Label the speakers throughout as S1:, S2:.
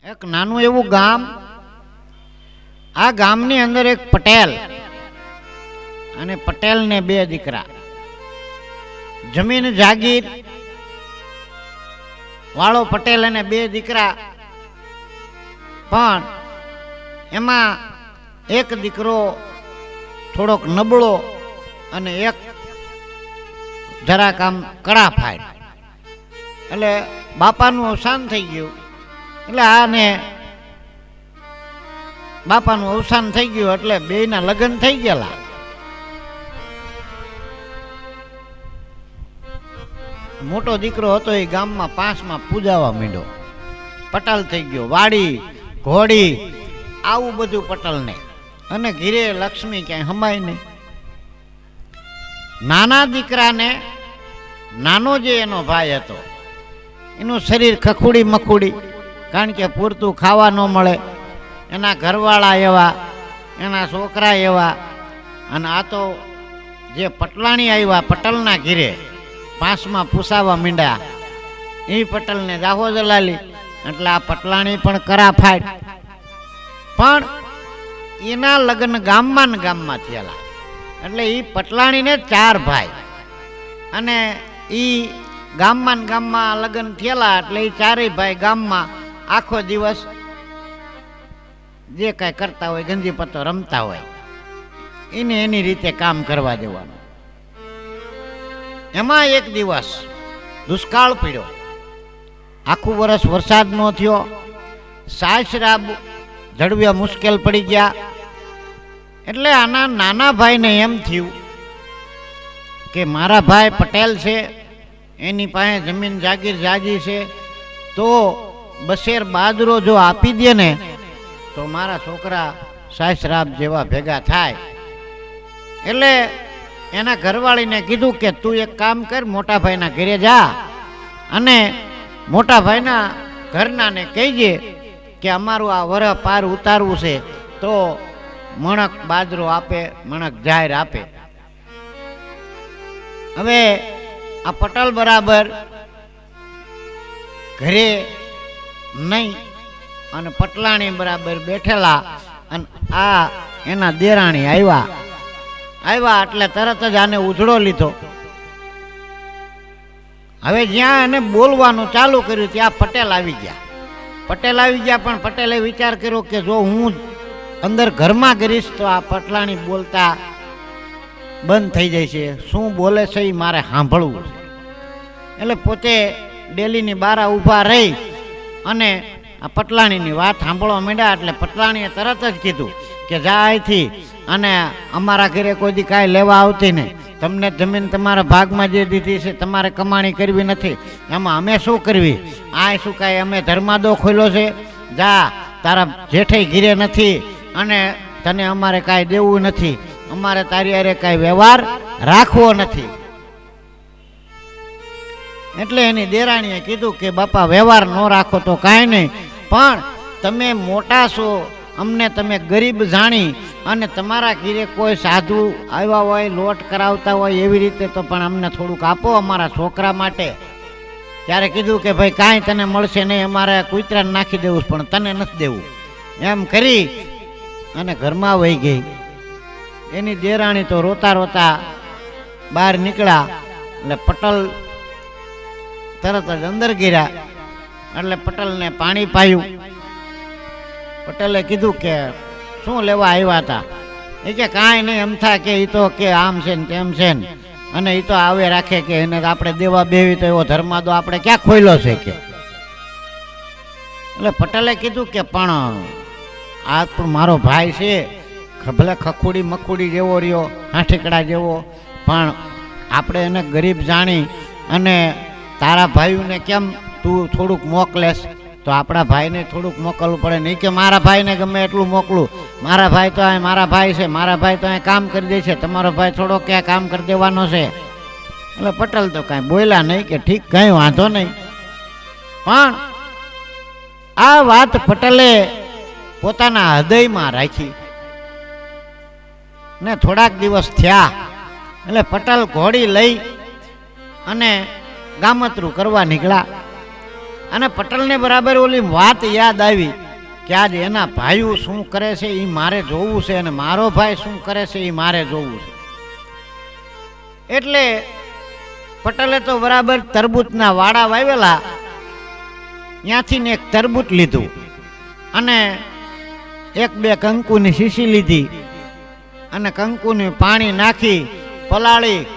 S1: એક નાનું એવું ગામ, આ ગામની અંદર એક પટેલ અને પટેલને બે દીકરા, જમીન જાગીર વાળો પટેલ અને બે દીકરા, પણ એમાં એક દીકરો થોડોક નબળો અને એક જરાક આમ કડા ફાડ. એટલે બાપાનું અવસાન થઈ ગયું, એટલે આને બાપાનું અવસાન થઈ ગયું એટલે બેયના લગ્ન થઈ ગયેલા. મોટો દીકરો હતો એ ગામમાં 5માં પૂજાવા માંડ્યો, પટેલ થઈ ગયો, વાડી ઘોડી આવું બધું પટેલને, અને ઘીરે લક્ષ્મી ક્યાંય હમાય નહીં. નાના દીકરાને નાનો જે એનો ભાઈ હતો એનું શરીર ખખુડી મખુડી, કારણ કે પૂરતું ખાવા ન મળે, એના ઘરવાળા એવા, એના છોકરા એવા, અને આ તો જે પટલાણી આવ્યા પટેલના ઘીરે 5માં પૂસાવા માંડ્યા, એ પટેલને દાહો જલાલી, એટલે આ પટલાણી પણ કરા ફાટ. પણ એના લગ્ન ગામમાં ને ગામમાં થયેલા, એટલે એ પટલાણીને 4 ભાઈ, અને એ ગામમાં ને ગામમાં લગ્ન થયેલા, એટલે એ 4 ભાઈ ગામમાં આખો દિવસ જે કાંઈ કરતા હોય, ગંજી પત્તો રમતા હોય, એને એની રીતે કામ કરવા દેવાનું. એમાં એક દિવસ દુષ્કાળ પડ્યો, આખું વર્ષ વરસાદ ન થયો, સાસરાબ જડવ્યા મુશ્કેલ પડી ગયા. એટલે આના નાના ભાઈને એમ થયું કે મારા ભાઈ પટેલ છે, એની પાસે જમીન જાગીર જાજી છે, તો બસેર બાજરો જો આપી દે ને તો મારા છોકરા સાસરાબ જેવા ભેગા થાય. એટલે એના ઘરવાળીને કીધું કે તું એક કામ કર, મોટા ભાઈના ઘરે જા અને મોટા ભાઈના ઘરનાને કહીજે કે અમારું આ વરહ પાર ઉતારવું છે, તો મણક બાજરો આપે, મણક જાહેર આપે. હવે આ પટેલ બરાબર ઘરે નહીં, અને પટલાણી બરાબર બેઠેલા, અને આ એના દેરાણી આવ્યા એટલે તરત જ આને ઉજળો લીધો. હવે જ્યાં એને બોલવાનું ચાલુ કર્યું ત્યાં પટેલ આવી ગયા. પણ પટેલે વિચાર કર્યો કે જો હું અંદર ઘરમાં કરીશ તો આ પટલાણી બોલતા બંધ થઈ જાય છે, શું બોલે છે એ મારે સાંભળવું છે. એટલે પોતે ડેલીની બારા ઊભા રહી અને આ પટલાણીની વાત સાંભળવા માંડ્યા. એટલે પટલાણીએ તરત જ કીધું કે જા અહીંથી, અને અમારા ઘરે કોઈ દી કાંઈ લેવા આવતી નહીં, તમને જમીન તમારા ભાગમાં જે દીધી છે તમારે કમાણી કરવી નથી, એમાં અમે શું કરવી? આ શું કાંઈ અમે ધર્માદો ખોલ્યો છે? જા, તારા જેઠે ઘીરે નથી અને તને અમારે કાંઈ દેવું નથી, અમારે તારી હારે કાંઈ વ્યવહાર રાખવો નથી. એટલે એની દેરાણીએ કીધું કે બાપા વ્યવહાર ન રાખો તો કાંઈ નહીં, પણ તમે મોટા છો, અમને તમે ગરીબ જાણી અને તમારા ઘીરે કોઈ સાધુ આવ્યા હોય, લોટ કરાવતા હોય, એવી રીતે તો પણ અમને થોડુંક આપો અમારા છોકરા માટે. ત્યારે કીધું કે ભાઈ કાંઈ તને મળશે નહીં, અમારે કૂતરાને નાખી દેવું પણ તને નથી દેવું. એમ કરી અને ઘરમાં વહી ગઈ. એની દેરાણી તો રોતા રોતા બહાર નીકળ્યા. એટલે પટેલ તરત જ અંદર ગીર્યા. એટલે પટેલને પાણી પાયું. પટેલે કીધું કે શું લેવા આવ્યા હતા? એ કે કાંઈ નહીં, એમ થાય કે એ તો કે આમ છે ને તેમ છે ને, અને એ તો આવે રાખે કે એને આપણે દેવા બેવી, તો એવો ધર્માદો આપણે ક્યાં ખોયલો છે કે. એટલે પટેલે કીધું કે પણ આ પણ મારો ભાઈ છે, ભલે ખખુડી મખુડી જેવો રહ્યો, હાઠીકડા જેવો, પણ આપણે એને ગરીબ જાણી અને તારા ભાઈઓને કેમ તું થોડુંક મોકલેશ, તો આપણા ભાઈને થોડુંક મોકલવું પડે. નહીં કે મારા ભાઈને ગમે એટલું મોકલું, મારા ભાઈ તો અહીં મારા ભાઈ છે, મારા ભાઈ તો અહીં કામ કરી દે છે, તમારો ભાઈ થોડો ક્યાં કામ કરી દેવાનો છે. એટલે પટેલ તો કાંઈ બોલ્યા નહીં કે ઠીક, કંઈ વાંધો નહીં. પણ આ વાત પટેલે પોતાના હૃદયમાં રાખી ને થોડાક દિવસ થયા એટલે પટેલ ઘોડી લઈ અને ગામતરું કરવા નીકળ્યા. અને પટેલને બરાબર ઓલી વાત યાદ આવી કે આજ એના ભાઈઓ શું કરે છે એ મારે જોવું છે અને મારો ભાઈ શું કરે છે એ મારે જોવું છે. એટલે પટેલે તો બરાબર તરબૂચના વાડા વાવેલા, ત્યાંથી ને એક તરબૂચ લીધું અને એક બે કંકુની શીશી લીધી અને કંકુની પાણી નાખી પલાળી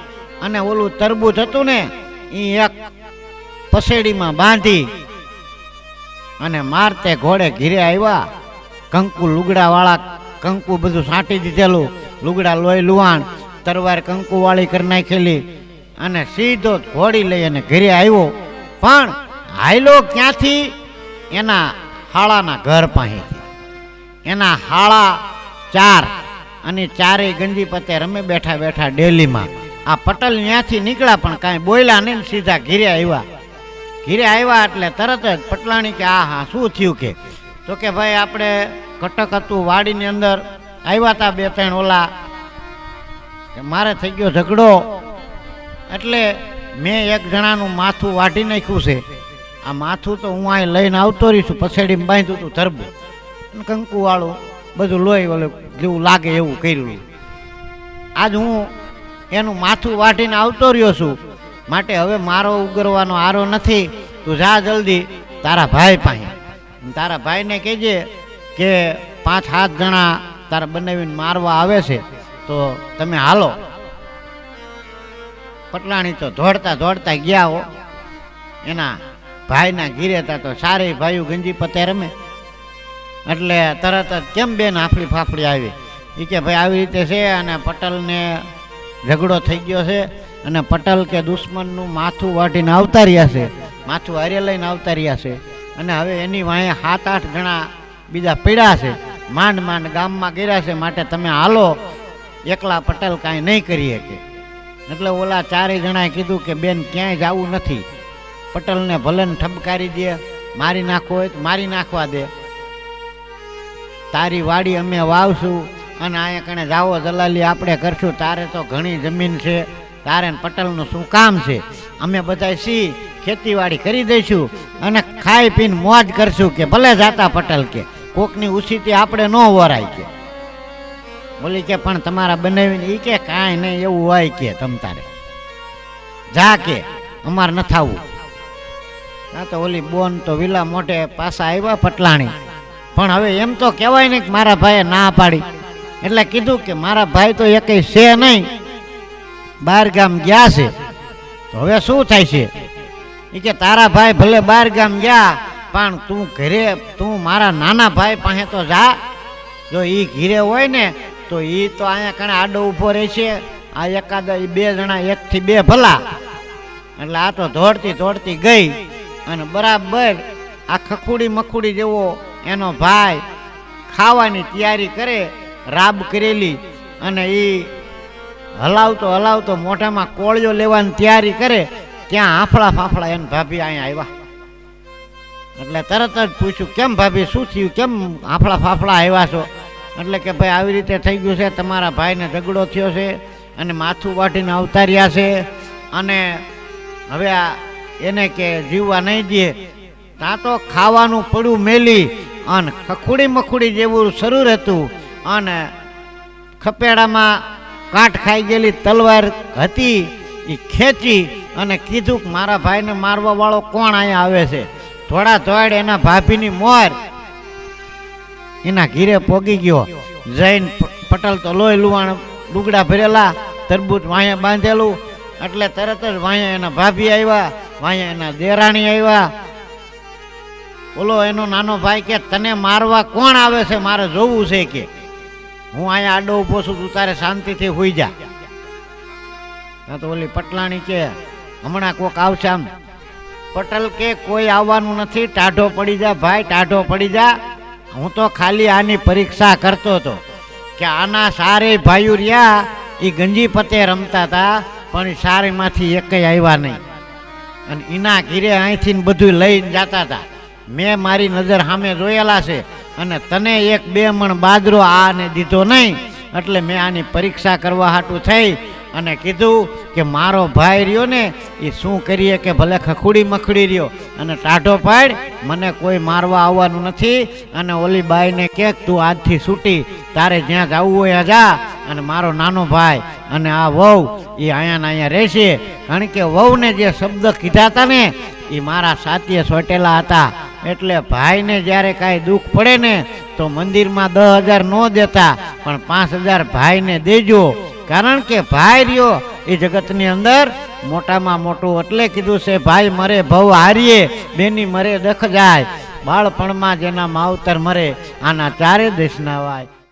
S1: અને ઓલું તરબૂચ હતું ને એ એક પસેડીમાં બાંધી અને મારતે ઘોડે ઘીરે આવ્યા. કંકુ લુગડાવાળા, કંકુ બધું છાંટી દીધેલું, લુગડા લોહી લુહાણ, તરવાર કંકુ વાળી કરી નાખેલી અને સીધો ઘોડી લઈ અને ઘરે આવ્યો. પણ હાયલો ક્યાંથી? એના હાળાના ઘર પાસેથી. એના હાળા 4 અને 4 ગંજી પતે રમે બેઠા બેઠા ડેલીમાં. આ પટેલ ત્યાંથી નીકળ્યા પણ કાંઈ બોલ્યા નહીં, સીધા ઘીરે આવ્યા. ઘીરે આવ્યા એટલે તરત જ પટલાણી કે આ હા શું થયું કે? તો કે ભાઈ આપણે કટક હતું વાડીની અંદર આવ્યા હતા 2-3 ઓલા, મારે થઈ ગયો ઝઘડો એટલે મેં એક જણાનું માથું વાઢી નાખ્યું છે. આ માથું તો હું અહીં લઈને આવતો રહીશું, પછેડીમાં બાંધ્યું હતું તરબૂચ, કંકુ વાળું બધું લોહી ઓલે જેવું લાગે એવું કર્યું. આજ હું એનું માથું વાઢીને આવતો રહ્યો છું, માટે હવે મારો ઉગરવાનો આરો નથી. તું જા જલ્દી તારા ભાઈ પાસે, તારા ભાઈને કહેજે કે 5-7 જણા તારા બનાવીને મારવા આવે છે, તો તમે હાલો. પટલાણી તો દોડતા દોડતા ગયા હો એના ભાઈના ઘીરે હતા. તો 4 ભાઈઓ ગંજી પતે રમે એટલે તરત જ કેમ બેન હાફળી ફાફડી આવી? એ કે ભાઈ આવી રીતે છે અને પટેલને ઝઘડો થઈ ગયો છે અને પટેલ કે દુશ્મનનું માથું વાઢીને આવતા રહ્યા છે, માથું હારે લઈને આવતા રહ્યા છે અને હવે એની વાંહે 7-8 જણા બીજા પીડ્યા છે, માંડ માંડ ગામમાં ગયા છે, માટે તમે હાલો, એકલા પટેલ કાંઈ નહીં કરી શકે. એટલે ઓલા 4 જણાએ કીધું કે બેન ક્યાંય જવું નથી, પટેલને ભલે ને ઠબકારી દે, મારી નાખવો હોય તો મારી નાખવા દે, તારી વાડી અમે વાવશું અને અહીંયા કણે જાવો દલાલી આપણે કરશું, તારે તો ઘણી જમીન છે, તારે પટેલનું શું કામ છે? અમે બધા સી ખેતીવાડી કરી દઈશું અને ખાઈ પીને મોજ કરશું કે ભલે જાતા પટેલ કે કોકની ઉછીથી આપણે ન વરાય કે. બોલી કે પણ તમારા બનાવીને એ કે કાંઈ નહીં એવું હોય કે તમ તારે જા કે અમારે ન થાવું. હા તો ઓલી બોન તો વિલા મોઢે પાછા આવ્યા પટલાણી, પણ હવે એમ તો કહેવાય નહીં કે મારા ભાઈએ ના પાડી, એટલે કીધું કે મારા ભાઈ તો એકેય છે નહીં, 12 ગામ ગયા છે, તો હવે શું થાય છે? એ કે તારા ભાઈ ભલે 12 ગામ ગયા પણ તું ઘરે, તું મારા નાના ભાઈ પાસે તો જા, જો એ ઘીરે હોય ને તો એ તો અહીંયા કણે આડો ઊભો રહેશે, આ એકાદ 2 જણા 1 થી 2 ભલા. એટલે આ તો દોડતી દોડતી ગઈ અને બરાબર આ ખખુડી મખુડી જેવો એનો ભાઈ ખાવાની તૈયારી કરે, રાબ કરેલી, અને એ હલાવતો હલાવતો મોઢામાં કોળિયો લેવાની તૈયારી કરે, ત્યાં હાફળા ફાફળા એને ભાભી અહીંયા આવ્યા. એટલે તરત જ પૂછ્યું કેમ ભાભી શું થયું, કેમ હાફળા ફાફળા આવ્યા છો? એટલે કે ભાઈ આવી રીતે થઈ ગયું છે, તમારા ભાઈને ઝઘડો થયો છે અને માથું વાઢીને આવતા રહ્યા છે અને હવે આ એને કે જીવવા નહીં દે. ત્યાં તો ખાવાનું પડ્યું મેલી અને ખખુડી મખુડી જેવું શરૂર હતું અને ખપેડામાં કાંઠ ખાઈ ગયેલી તલવાર હતી, એ ખેંચી અને કીધું કે મારા ભાઈને મારવા વાળો કોણ અહીંયા આવે છે? થોડા ધોડ એના ભાભીની મોર એના ઘીરે પોગી ગયો. જૈન પટેલ તો લોહી લુવાણ લુગડા ભરેલા, તરબૂચ વાંહે બાંધેલું, એટલે તરત જ વાંહે એના ભાભી આવ્યા, વાંહે એના દેરાણી આવ્યા. બોલો એનો નાનો ભાઈ કે તને મારવા કોણ આવે છે, મારે જોવું છે કે હું અહીંયા આડો ઊભો છું, તું તારે શાંતિથી હોઈ જા. તો ઓલી પટલાણી કે હમણાં કોક આવશે. આમ પટેલ કે કોઈ આવવાનું નથી, ટાઢો પડી જા ભાઈ, ટાઢો પડી જા. હું તો ખાલી આની પરીક્ષા કરતો હતો કે આના 4 ભાઈઓ રહ્યા એ ગંજી પતે રમતા હતા, પણ એ 4માંથી એકેય આવ્યા નહીં અને એના ઘીરે અહીંથી બધું લઈને જતા હતા. મેં મારી નજર સામે જોયેલા છે અને તને 1-2 મણ બાજરો આને દીધો નહીં, એટલે મેં આની પરીક્ષા કરવા હાટું થઈ અને કીધું કે મારો ભાઈ રહ્યો ને એ શું કરીએ કે ભલે ખખુડી મખડી રહ્યો અને ટાઢો પાડ, મને કોઈ મારવા આવવાનું નથી. અને ઓલી બાઈને કે તું આજથી છૂટી, તારે જ્યાં જવું હોય જા. અને મારો નાનો ભાઈ અને આ વહુ એ અહીંયા રહેશે, કારણ કે વહુને જે શબ્દ કીધા હતા ને એ મારા સાથીએ સોટેલા હતા. એટલે ભાઈને જ્યારે કાંઈ દુઃખ પડે ને તો મંદિરમાં 10,000 ન દેતા, પણ 5,000 ભાઈને દેજો. કારણ કે ભાઈ રહ્યો એ જગતની અંદર મોટામાં મોટું. એટલે કીધું છે ભાઈ મરે ભવ હારીએ, બેની મરે દખ જાય, બાળપણમાં જેના માવતર મરે આના ચારે દેશના વાય.